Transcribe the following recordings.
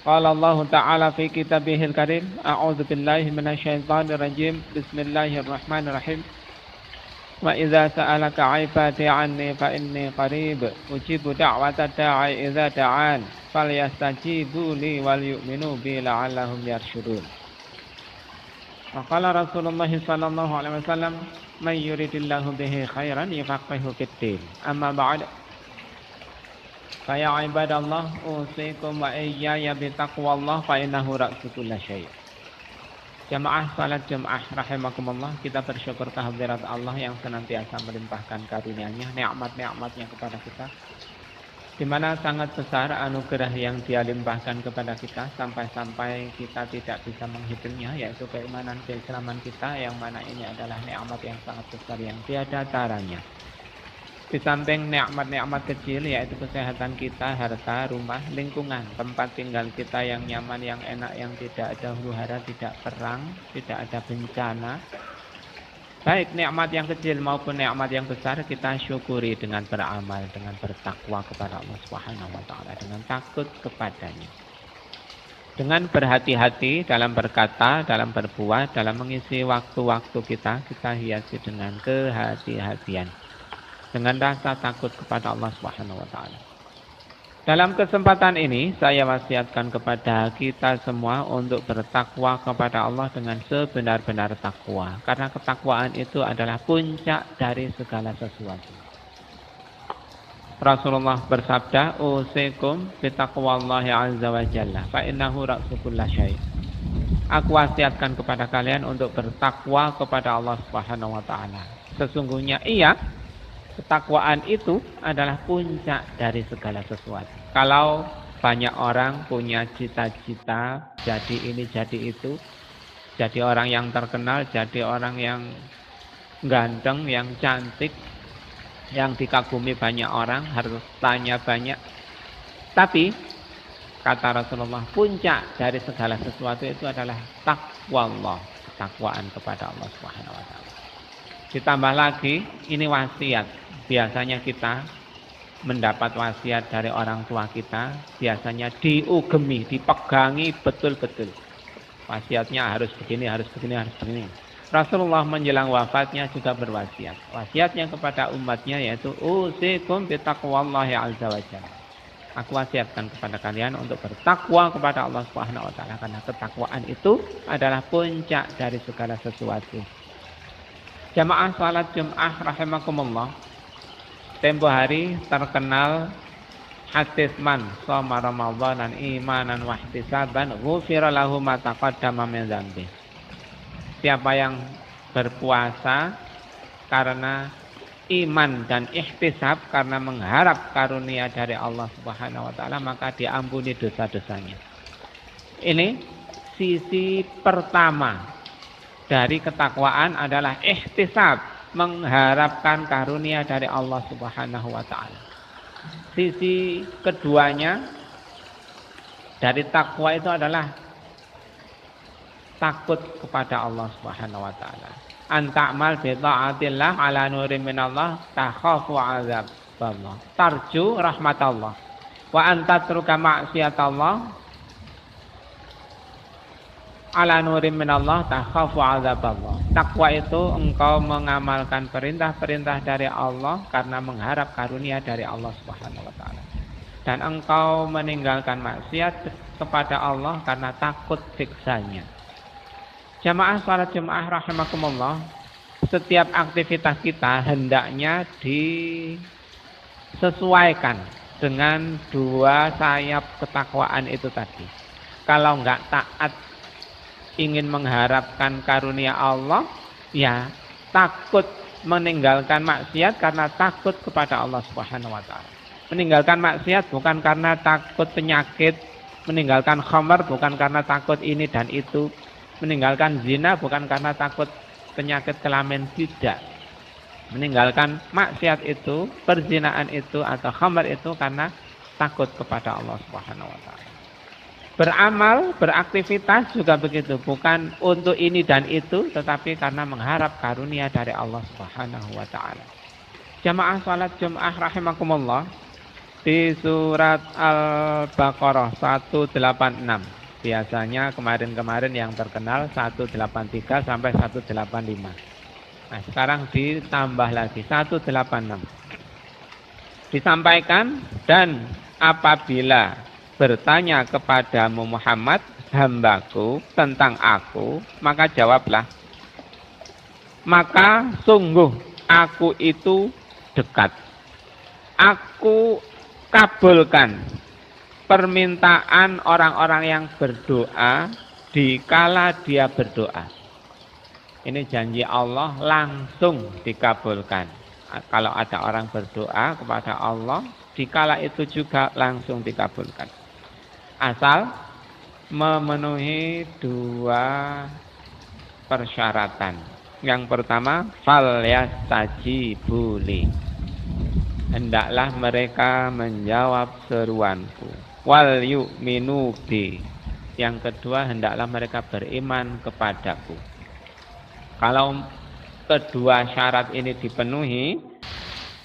قال الله تعالى في كتابه الكريم أعوذ بالله من الشيطان الرجيم بسم الله الرحمن الرحيم وإذا سألك عبادي عني فإني قريب أجيب دعوة الداعي إذا دعان فليستجيبوا لي وليؤمنوا بي لعلهم يرشدون. وقال رسول الله صلى الله عليه وسلم من يريد الله به خيرا يفقهه في الدين. أما بعد فيا عباد الله أوصيكم وإياي بتقوى الله فإنه رأس كل شيء. Jamaah salat Jumat rahimakumullah, kita bersyukur kehadirat Allah yang senantiasa melimpahkan karunia-Nya, nikmat-nikmat-Nya kepada kita, di mana sangat besar anugerah yang Dia limpahkan kepada kita sampai-sampai kita tidak bisa menghitungnya, yaitu keimanan keislaman kita, yang mana ini adalah nikmat yang sangat besar yang tiada taranya. Di samping nikmat-nikmat kecil yaitu kesehatan kita, harta, rumah, lingkungan, tempat tinggal kita yang nyaman, yang enak, yang tidak ada huru-hara, tidak perang, tidak ada bencana. Baik nikmat yang kecil maupun nikmat yang besar kita syukuri dengan beramal, dengan bertakwa kepada Allah Subhanahu wa taala, dengan takut kepadanya. Dengan berhati-hati dalam berkata, dalam berbuat, dalam mengisi waktu-waktu kita hiasi dengan kehati-hatian, dengan rasa takut kepada Allah Subhanahu wa taala. Dalam kesempatan ini saya wasiatkan kepada kita semua untuk bertakwa kepada Allah dengan sebenar-benar takwa, karena ketakwaan itu adalah puncak dari segala sesuatu. Rasulullah bersabda, "Usikum bitaqwallahi azza wa jalla, fa innahu ra'su kulli syai'." Aku wasiatkan kepada kalian untuk bertakwa kepada Allah Subhanahu wa taala. Sesungguhnya ketakwaan itu adalah puncak dari segala sesuatu. Kalau banyak orang punya cita-cita jadi ini jadi itu, jadi orang yang terkenal, jadi orang yang ganteng, yang cantik, yang dikagumi banyak orang, hartanya banyak. Tapi kata Rasulullah, puncak dari segala sesuatu itu adalah takwa Allah, ketakwaan kepada Allah Subhanahu wa taala. Ditambah lagi, ini wasiat. Biasanya kita mendapat wasiat dari orang tua kita, biasanya diugemi, dipegangi betul-betul. Wasiatnya harus begini, harus begini, harus begini. Rasulullah menjelang wafatnya juga berwasiat. Wasiatnya kepada umatnya yaitu usikum bitaqwallahi azza wa jalla. Aku wasiatkan kepada kalian untuk bertakwa kepada Allah Subhanahu wa taala, karena ketakwaan itu adalah puncak dari segala sesuatu. Jamaah salat Jumat rahimakumullah, tempo hari terkenal hadis man shoma ramadhanan imanan wa ihtisaban ghufira lahu ma taqaddama min dzambi. Siapa yang berpuasa karena iman dan ihtisab, karena mengharap karunia dari Allah Subhanahu wa taala, maka diampuni dosa-dosanya. Ini sisi pertama dari ketakwaan adalah ihtisab, mengharapkan karunia dari Allah Subhanahu wa taala. Sisi keduanya dari takwa itu adalah takut kepada Allah Subhanahu wa taala. Anta'mal bi ta'atillah ala nurin minallah takhafu azaballah, tarju rahmatallah, wa antatruka ma'siyatallah ala nurim minallah takhafu azaballah. Takwa itu engkau mengamalkan perintah-perintah dari Allah karena mengharap karunia dari Allah Subhanahu wa taala. Dan engkau meninggalkan maksiat kepada Allah karena takut siksanya. Jamaah salat Jumat rahimakumullah, setiap aktivitas kita hendaknya disesuaikan dengan dua sayap ketakwaan itu tadi. Kalau enggak taat, ingin mengharapkan karunia Allah, ya takut meninggalkan maksiat karena takut kepada Allah Subhanahu wa taala. Meninggalkan maksiat bukan karena takut penyakit, meninggalkan khamar bukan karena takut ini dan itu, meninggalkan zina bukan karena takut penyakit kelamin, tidak. Meninggalkan maksiat itu, perzinaan itu atau khamar itu karena takut kepada Allah Subhanahu wa taala. Beramal, beraktivitas juga begitu, bukan untuk ini dan itu, tetapi karena mengharap karunia dari Allah Subhanahu wa taala. Jamaah salat Jumat rahimakumullah, Di surat Al-Baqarah 186. Biasanya kemarin-kemarin yang terkenal 183 sampai 185. Nah, sekarang ditambah lagi 186. Disampaikan, dan apabila bertanya kepadamu Muhammad, hambaku, tentang aku, maka jawablah, maka sungguh aku itu dekat. Aku kabulkan permintaan orang-orang yang berdoa dikala dia berdoa. Ini janji Allah langsung dikabulkan. Kalau ada orang berdoa kepada Allah, dikala itu juga langsung dikabulkan. Asal memenuhi dua persyaratan. Yang pertama, falyastajibu li. Hendaklah mereka menjawab seruanku. Wal yu'minu bi. Yang kedua, hendaklah mereka beriman kepadaku. Kalau kedua syarat ini dipenuhi,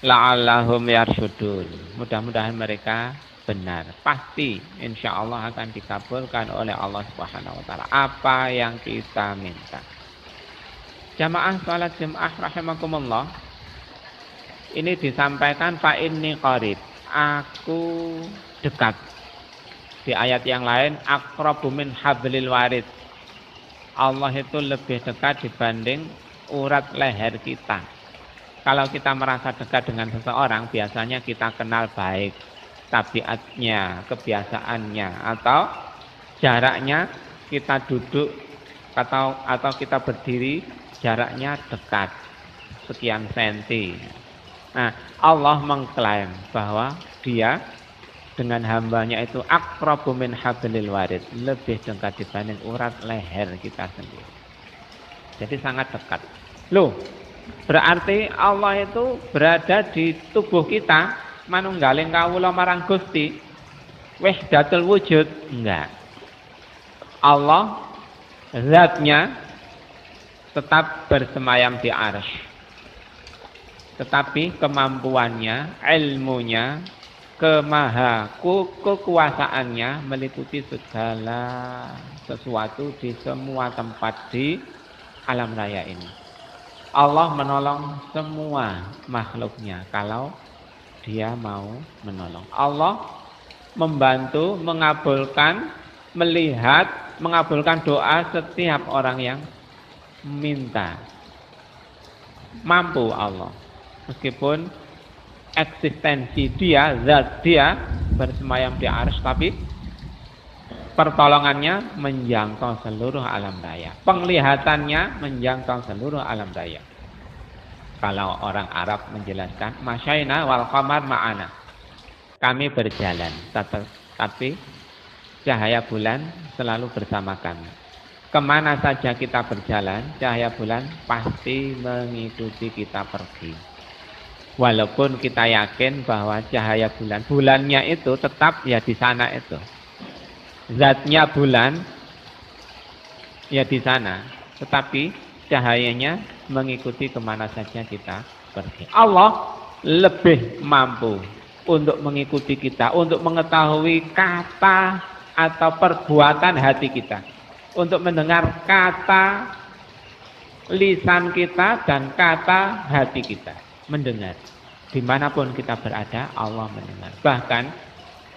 la'allahum yarsyudun. Mudah-mudahan mereka benar. Pasti insya Allah akan dikabulkan oleh Allah Subhanahu wa taala apa yang kita minta. Jamaah salat Jumat rahimakumullah. Ini disampaikan fa inni qarib, aku dekat. Di ayat yang lain, aqrabu min hablil warid. Allah itu lebih dekat dibanding urat leher kita. Kalau kita merasa dekat dengan seseorang, biasanya kita kenal baik tabiatnya, kebiasaannya, atau jaraknya kita duduk atau kita berdiri, jaraknya dekat sekian senti. Nah, Allah mengklaim bahwa dia dengan hambanya itu aqrabu min hablil warid, lebih dekat dibanding urat leher kita sendiri. Jadi sangat dekat. Loh, berarti Allah itu berada di tubuh kita, manunggaling kawula marang Gusti, wahdatul wujud, enggak. Allah zatnya tetap bersemayam di arsy. Tetapi kemampuannya, ilmunya, kekuasaannya meliputi segala sesuatu di semua tempat di alam raya ini. Allah menolong semua makhluknya kalau dia mau menolong. Allah membantu, mengabulkan, melihat, mengabulkan doa setiap orang yang minta. Mampu Allah. Meskipun eksistensi dia, zat dia bersemayam di arsy, tapi pertolongannya menjangkau seluruh alam raya. Penglihatannya menjangkau seluruh alam raya. Kalau orang Arab menjelaskan, masyaina wal qamar ma'ana. Kami berjalan, tapi cahaya bulan selalu bersama kami. Kemana saja kita berjalan, cahaya bulan pasti mengikuti kita pergi. Walaupun kita yakin bahwa cahaya bulannya itu tetap ya di sana itu. Zatnya bulan ya di sana, tetapi cahayanya mengikuti kemana saja kita pergi. Allah lebih mampu untuk mengikuti kita, untuk mengetahui kata atau perbuatan hati kita, untuk mendengar kata lisan kita dan kata hati kita. Mendengar. Dimanapun kita berada, Allah mendengar. Bahkan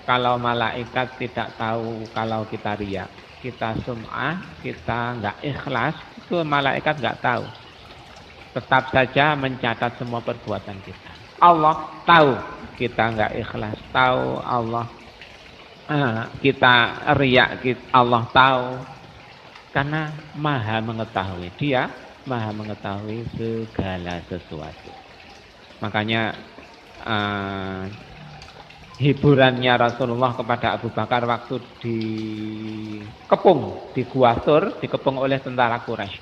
kalau malaikat tidak tahu kalau kita riya, kita sum'ah, kita enggak ikhlas, itu malaikat enggak tahu. Tetap saja mencatat semua perbuatan kita. Allah tahu kita enggak ikhlas, tahu Allah kita riya, Allah tahu. Karena Maha mengetahui. Dia Maha mengetahui segala sesuatu. Makanya hiburannya Rasulullah kepada Abu Bakar waktu dikepung di Gua Thur, dikepung oleh tentara Quraisy.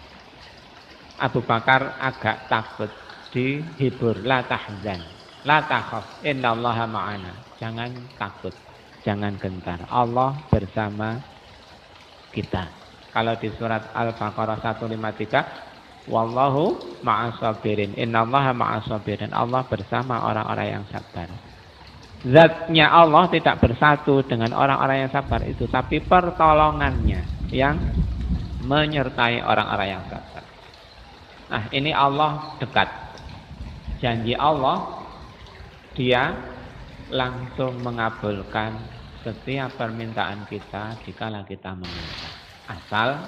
Abu Bakar agak takut, dihibur, la tahzan, la takhaf, innallaha ma'ana. Jangan takut, jangan gentar. Allah bersama kita. Kalau di surat Al-Baqarah 153, wallahu ma'as sabirin, innallaha ma'as sabirin. Allah bersama orang-orang yang sabar. zatnya Allah tidak bersatu dengan orang-orang yang sabar itu, tapi pertolongannya yang menyertai orang-orang yang sabar. Nah, ini Allah dekat. Janji Allah, Dia langsung mengabulkan setiap permintaan kita jikalau kita meminta. Asal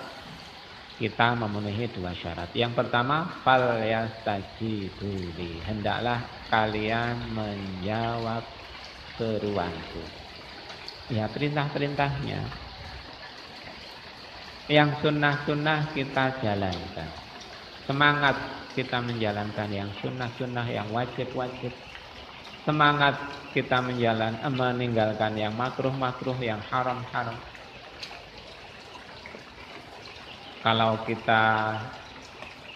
kita memenuhi dua syarat. Yang pertama, falyastajibu li. Hendaklah kalian menjawab seruanku. Ya, perintah-perintahnya. Yang sunnah-sunnah kita jalankan. Semangat kita menjalankan yang sunnah-sunnah, yang wajib-wajib. Semangat kita meninggalkan yang makruh-makruh, yang haram-haram. Kalau kita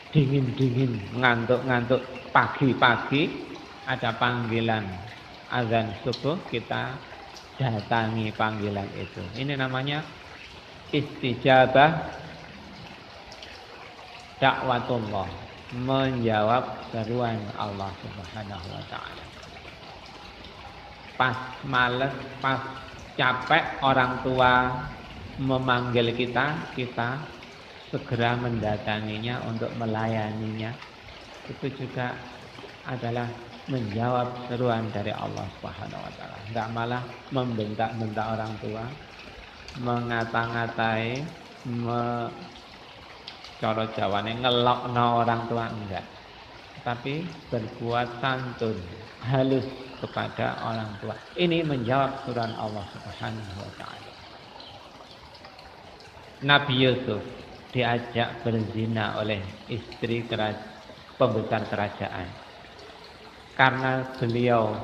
dingin-dingin, ngantuk-ngantuk pagi-pagi, ada panggilan azan subuh, kita datangi panggilan itu. Ini namanya istijabah dakwatullah, menjawab seruan Allah Subhanahu wa taala. Pas males, pas capek orang tua memanggil kita, kita segera mendatanginya untuk melayaninya. Itu juga adalah menjawab seruan dari Allah Subhanahu wa taala. Enggak malah membentak-bentak orang tua, ngata-ngatai, cara Jawane ngelokno orang tua, enggak. Tapi berbuat santun, halus kepada orang tua. Ini menjawab seruan Allah Subhanahu wa taala. Nabi Yusuf diajak berzina oleh istri pembesar kerajaan. Karena beliau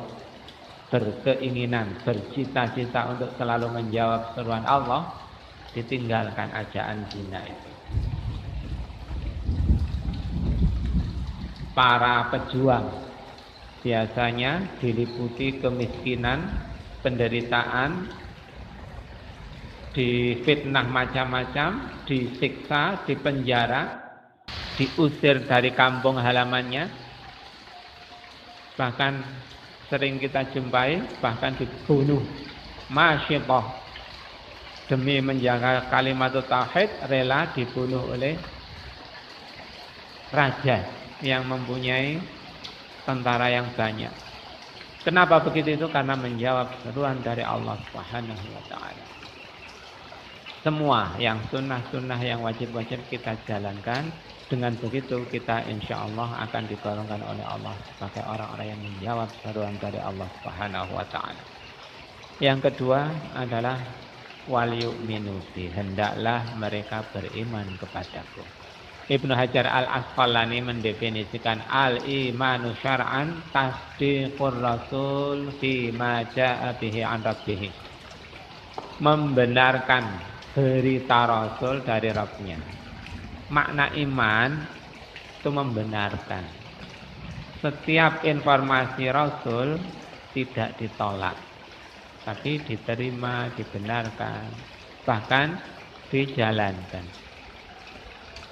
berkeinginan, bercita-cita untuk selalu menjawab seruan Allah, ditinggalkan ajaan zina itu. Para pejuang biasanya diliputi kemiskinan, penderitaan, difitnah macam-macam, disiksa, dipenjara, diusir dari kampung halamannya, bahkan sering kita jumpai bahkan dibunuh masyitah demi menjaga kalimat tauhid, rela dibunuh oleh raja yang mempunyai tentara yang banyak. Kenapa begitu? Itu karena menjawab seruan dari Allah Subhanahu wa taala. Semua yang sunnah-sunnah, yang wajib-wajib kita jalankan. Dengan begitu kita insya Allah akan digolongkan oleh Allah sebagai orang-orang yang menjawab seruan dari Allah Subhanahu wa taala. Yang kedua adalah wal yu'minu bi, hendaklah mereka beriman kepadaku. Ibnu Hajar Al-Asqalani mendefinisikan al-imanu syar'an tasdiqur rasul fi ma jaa bihi an rabbih. Membenarkan berita Rasul dari Rabbnya. Makna iman itu membenarkan. Setiap informasi Rasul tidak ditolak, tapi diterima, dibenarkan, bahkan dijalankan.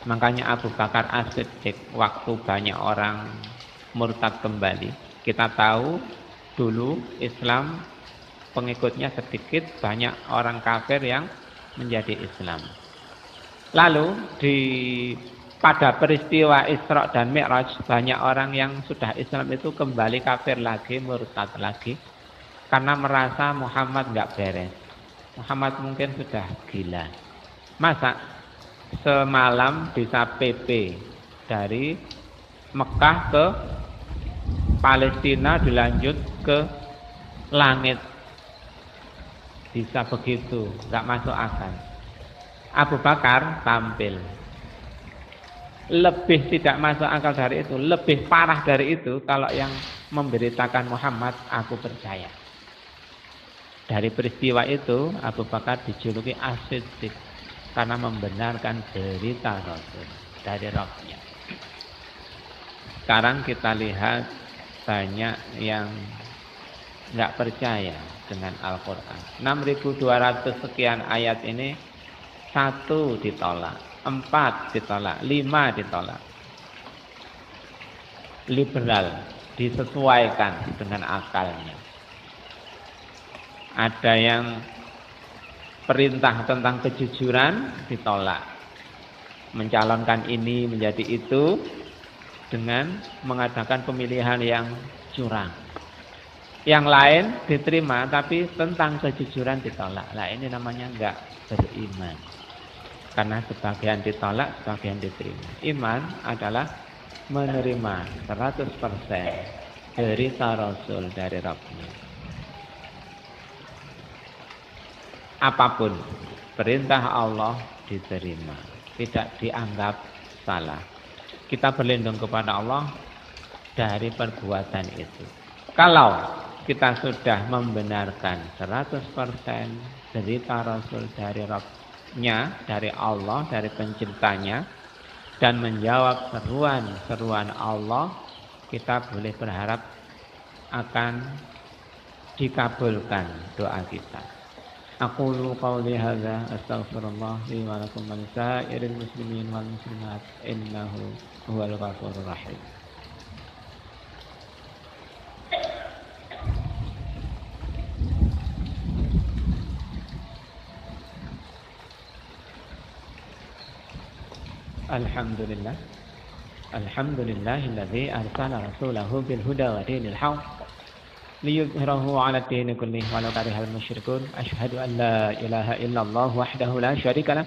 Makanya Abu Bakar As-Siddiq waktu banyak orang murtad kembali, kita tahu dulu Islam pengikutnya sedikit, banyak orang kafir yang menjadi Islam. Lalu pada peristiwa Isra dan Mi'raj, banyak orang yang sudah Islam itu kembali kafir lagi, murtad lagi, karena merasa Muhammad nggak beres. Muhammad mungkin sudah gila. Masa semalam bisa PP dari Mekah ke Palestina dilanjut ke langit, bisa begitu? Nggak masuk akal. Abu Bakar tampil. Lebih tidak masuk akal dari itu, lebih parah dari itu kalau yang memberitakan Muhammad, aku percaya. Dari peristiwa itu Abu Bakar dijuluki As-Siddiq karena membenarkan berita Rasul dari Rabbnya. Sekarang kita lihat banyak yang nggak percaya dengan Al-Quran. 6.200 sekian ayat ini, 1 ditolak, 4 ditolak, 5 ditolak. Liberal, disesuaikan dengan akalnya. Ada yang perintah tentang kejujuran ditolak. Mencalonkan ini menjadi itu dengan mengadakan pemilihan yang curang. Yang lain diterima tapi tentang kejujuran ditolak. Nah ini namanya enggak beriman. Karena sebagian ditolak, sebagian diterima. Iman adalah menerima 100% berita Rasul dari Rabbnya. Apapun perintah Allah diterima, tidak dianggap salah. Kita berlindung kepada Allah dari perbuatan itu. Kalau kita sudah membenarkan 100% berita Rasul dari Rabbnya, dari Allah, dari penciptanya, dan menjawab seruan-seruan Allah, kita boleh berharap akan dikabulkan doa kita. Aqulu qawli hadza astaghfirullah li wa lakum wa lisa'iril muslimin wal muslimat innahu huwal ghafurur rahim. Alhamdulillah. Alhamdulillahilladzi arsala rasulahu bil huda wa dinil haqq liyudhhirahu 'ala ad-dini kullih walau karihal musyrikun. Asyhadu an la ilaha illallah wahdahu la syarika lah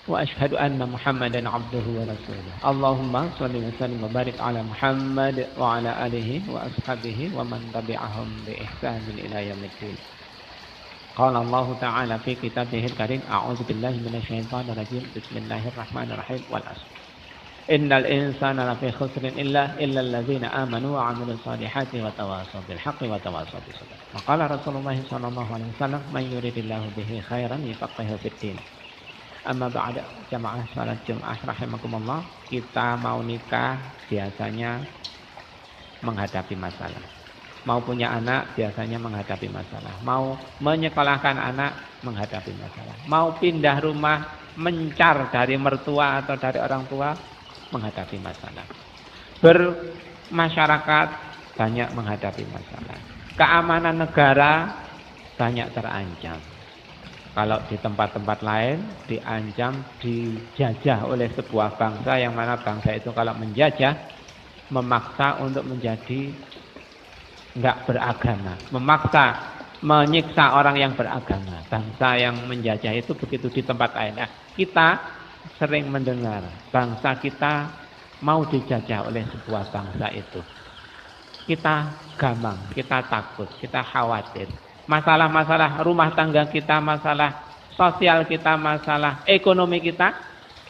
wa asyhadu anna Muhammadan 'abduhu wa rasuluh. Allahumma shalli wa sallim wa barik 'ala Muhammad wa 'ala alihi wa ashabihi wa man tabi'ahum bi ihsanin ila yaumiddin. Qala Allah Ta'ala fi kitabihil karim, a'udzu billahi minasy syaithanir rajim. Bismillahirrahmanirrahim. Wal 'ashr. Innal insana lafi khusrin illa alladzina amanu wa 'amilus solihati wa tawassaw bil haqqi wa tawassaw bis sabr. Wa qala Rasulullah sallallahu alaihi wasallam, "Man yuridillahu bihi khairan yufaqihu fid din." Amma ba'da, jamaah salat Jumat rahimakumullah. Kita mau nikah biasanya menghadapi masalah. Mau punya anak biasanya menghadapi masalah. Mau menyekolahkan anak menghadapi masalah. Mau pindah rumah, mencar dari mertua atau dari orang tua menghadapi masalah. Bermasyarakat banyak menghadapi masalah. Keamanan negara banyak terancam. Kalau di tempat-tempat lain diancam, dijajah oleh sebuah bangsa, yang mana bangsa itu kalau menjajah memaksa untuk menjadi enggak beragama, memaksa menyiksa orang yang beragama. Bangsa yang menjajah itu begitu di tempat lain. Nah, kita sering mendengar bangsa kita mau dijajah oleh sebuah bangsa itu. Kita gamang, kita takut, kita khawatir. Masalah-masalah rumah tangga kita, masalah sosial kita, masalah ekonomi kita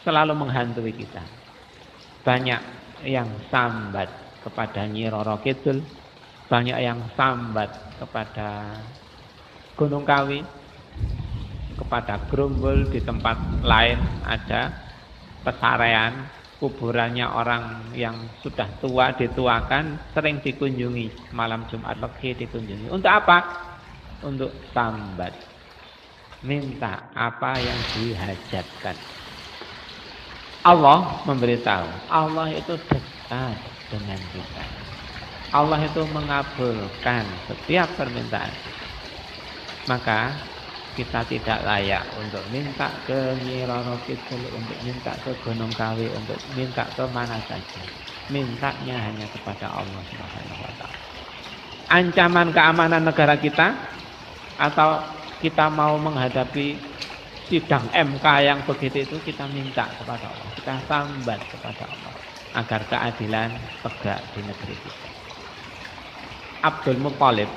selalu menghantui kita. Banyak yang sambat kepada Nyi Roro Kidul, banyak yang sambat kepada Gunung Kawi, kepada Grumbul. Di tempat lain ada pesarean, kuburannya orang yang sudah tua, dituakan, sering dikunjungi. Malam Jumat Legi dikunjungi. Untuk apa? Untuk sambat, minta apa yang dihajatkan. Allah memberitahu, Allah itu dekat dengan kita. Allah itu mengabulkan setiap permintaan. Maka kita tidak layak untuk minta ke Nyi Roro Kidul, untuk minta ke Gunung Kawi, untuk minta ke mana saja. Mintanya hanya kepada Allah Subhanahu wa taala. Ancaman keamanan negara kita, atau kita mau menghadapi sidang MK yang begitu itu, kita minta kepada Allah, kita sambat kepada Allah agar keadilan tegak di negeri kita. Abdul Muthalib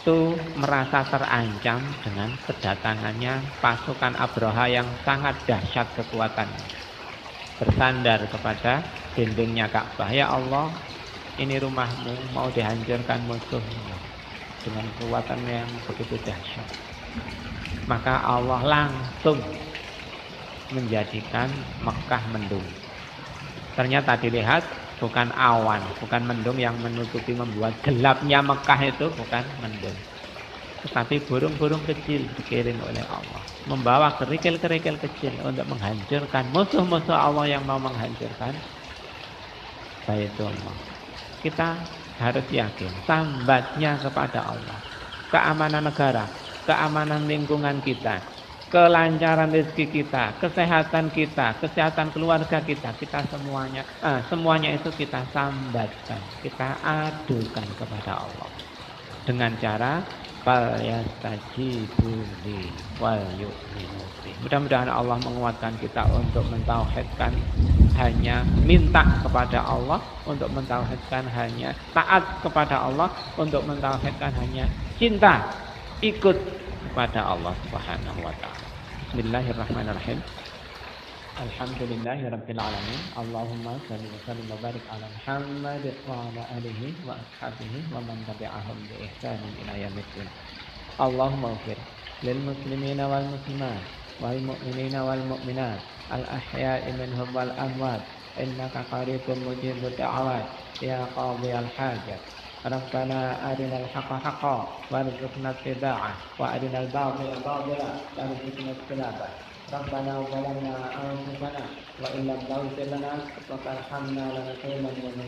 itu merasa terancam dengan kedatangannya pasukan Abraha yang sangat dahsyat kekuatannya. Bersandar kepada dindingnya Ka'bah, ya Allah, ini rumahmu mau dihancurkan musuhmu dengan kekuatan yang begitu dahsyat. Maka Allah langsung menjadikan Mekah mendung. Ternyata dilihat bukan awan, bukan mendung yang menutupi, membuat gelapnya Mekah itu bukan mendung, tetapi burung-burung kecil dikirim oleh Allah, membawa kerikil-kerikil kecil untuk menghancurkan musuh-musuh Allah yang mau menghancurkan Baitullah. Kita harus yakin sambatnya kepada Allah. keamanan negara, keamanan lingkungan kita, kelancaran rezeki kita, kesehatan keluarga kita semuanya itu kita sambatkan, kita adukan kepada Allah dengan cara falyastajibu li wal yu'minu bi. Mudah-mudahan Allah menguatkan kita untuk mentauhidkan, hanya minta kepada Allah, untuk mentauhidkan hanya taat kepada Allah, untuk mentauhidkan hanya cinta ikut kepada Allah Subhanahu wa taala. Bismillahirrahmanirrahim. Alhamdulillahi rabbil alamin. Allahumma shalli wa sallim wa barik ala Muhammad wa ala alihi wa ashabihi wa man tabi'ahum bi ihsanin ila yaumiddin. Allahumma ighfir lil muslimina wal muslimat wal mu'minina wal mu'minat al ahya'i minhum wal amwat innaka qaribun mujibud da'awat ya qadhiyal hajat. Rabbana arinal haqqa haqqan warzuqna ittiba'ah wa arinal batila batilan warzuqna ijtinabah. ربنا ظلمنا أنفسنا وإن لم تغفر لنا وترحمنا لنكونن من